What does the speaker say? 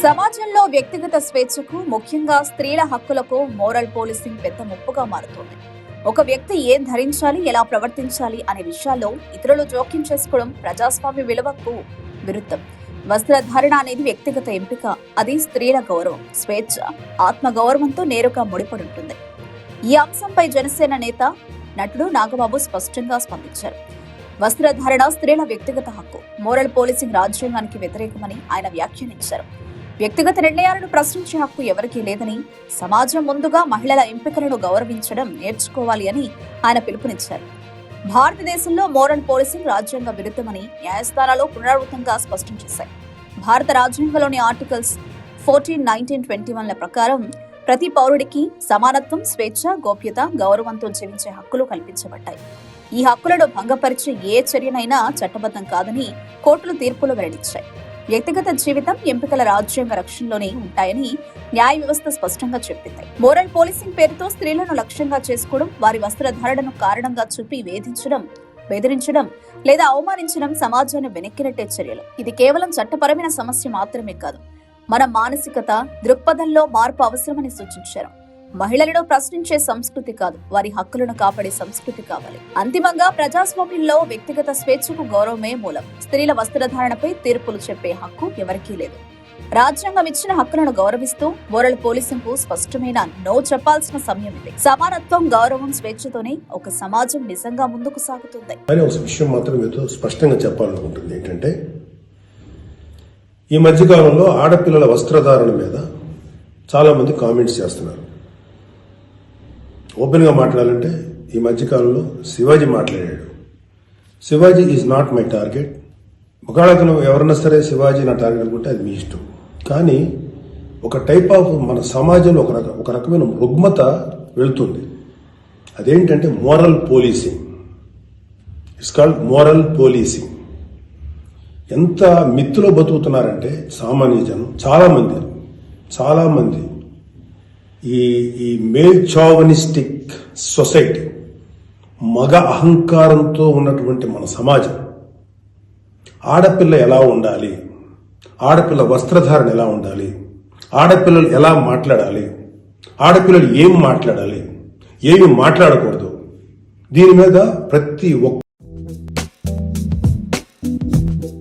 సమాజంలో వ్యక్తిగత స్వేచ్ఛకు, ముఖ్యంగా స్త్రీల హక్కులకు మోరల్ పోలీసింగ్ పెద్ద ముప్పుగా మారుతోంది. ఒక వ్యక్తి ఏం ధరించాలి, ఎలా ప్రవర్తించాలి అనే విషయాల్లో ఇతరులు జోక్యం చేసుకోవడం ప్రజాస్వామ్య విలువకు విరుద్ధం. వస్త్రధారణ అనేది వ్యక్తిగత ఎంపిక. అది స్త్రీల గౌరవం, స్వేచ్ఛ, ఆత్మగౌరవంతో నేరుగా ముడిపడి ఉంటుంది. ఈ అంశంపై జనసేన నేత, నటుడు నాగబాబు స్పష్టంగా స్పందించారు. వస్త్రధారణ స్త్రీల వ్యక్తిగత హక్కు, మోరల్ పోలీసింగ్ రాజ్యాంగానికి వ్యతిరేకమని ఆయన వ్యాఖ్యానించారు. వ్యక్తిగత నిర్ణయాలను ప్రశ్నించే హక్కు ఎవరికీ లేదని, సమాజం ముందుగా మహిళల ఎంపికలను గౌరవించడం నేర్చుకోవాలి అని ఆయన పిలుపునిచ్చారు. భారతదేశంలో మోరల్ పోలీసింగ్ రాజ్యాంగ విరుద్ధమని న్యాయస్థానాలు పునరావృతంగా స్పష్టం చేశాయి. భారత రాజ్యాంగంలోని ఆర్టికల్స్ 14, 19, 21ల ప్రకారం ప్రతి పౌరుడికి సమానత్వం, స్వేచ్ఛ, గోప్యత, గౌరవంతో జీవించే హక్కులు కల్పించబడ్డాయి. ఈ హక్కులను భంగపరిచే ఏ చర్యనైనా చట్టబద్ధం కాదని కోర్టులు తీర్పులు వెల్లడించాయి. వ్యక్తిగత జీవితం, ఎంపికల రాజ్యాంగ రక్షణలోనే ఉంటాయని న్యాయ వ్యవస్థ స్పష్టంగా చెప్పింది. మోరల్ పోలీసింగ్ పేరుతో స్త్రీలను లక్ష్యంగా చేసుకోవడం, వారి వస్త్రధారణను కారణంగా చూపి బెదిరించడం లేదా అవమానించడం సమాజాన్ని వెనక్కినట్టే చర్యలు. ఇది కేవలం చట్టపరమైన సమస్య మాత్రమే కాదు, మన మానసికత, దృక్పథంలో మార్పు అవసరమని సూచించారు. మహిళలను ప్రశ్నించే సంస్కృతి కాదు, వారి హక్కులను కాపాడే సంస్కృతి కావాలి. అంతిమంగా ప్రజాస్వామ్యంలో వ్యక్తిగత స్వేచ్ఛకు గౌరవమే మూలం. స్త్రీల వస్త్రధారణపై తీర్పులు చెప్పే హక్కు ఎవరికీ లేదు. రాజ్యాంగం ఇచ్చిన హక్కులను గౌరవిస్తూ మోరల్ పోలీసింగ్ కు స్పష్టమైన నో చెప్పాల్సిన సమయం ఇది. సమానత్వం, గౌరవం, స్వేచ్ఛతోనే ఒక సమాజం నిజంగా ముందుకు సాగుతుంది. ఒక విషయం మాత్రం మీతో స్పష్టంగా చెప్పాలనుకుంటుంది ఏంటంటే, ఈ మధ్యకాలంలో ఆడపిల్లల వస్త్రధారణ మీద చాలా మంది కామెంట్స్ చేస్తున్నారు. ఓపెన్ గా మాట్లాడాలంటే ఈ మధ్యకాలంలో శివాజీ మాట్లాడాడు. Shivaji is not my target. ఒకవేళ ఎవరన్నా సరే శివాజీ నా టార్గెట్ అనుకుంటే అది మీ ఇష్టం. కానీ ఒక టైప్ ఆఫ్ మన సమాజంలో ఒక రకమైన రుగ్మత వెళుతుంది. అదేంటంటే moral policing. It's called moral policing. ఎంత మిత్తులో బతుకుతున్నారంటే సామాన్య జనం, చాలా మంది ఈ మేల్ చావనిస్టిక్ సొసైటీ, మగ అహంకారంతో ఉన్నటువంటి మన సమాజం, ఆడపిల్ల ఎలా ఉండాలి, ఆడపిల్ల వస్త్రధారణ ఎలా ఉండాలి, ఆడపిల్లలు ఎలా మాట్లాడాలి, ఆడపిల్లలు ఏం మాట్లాడాలి, ఏమి మాట్లాడకూడదు, దీని మీద ప్రతి ఒక్క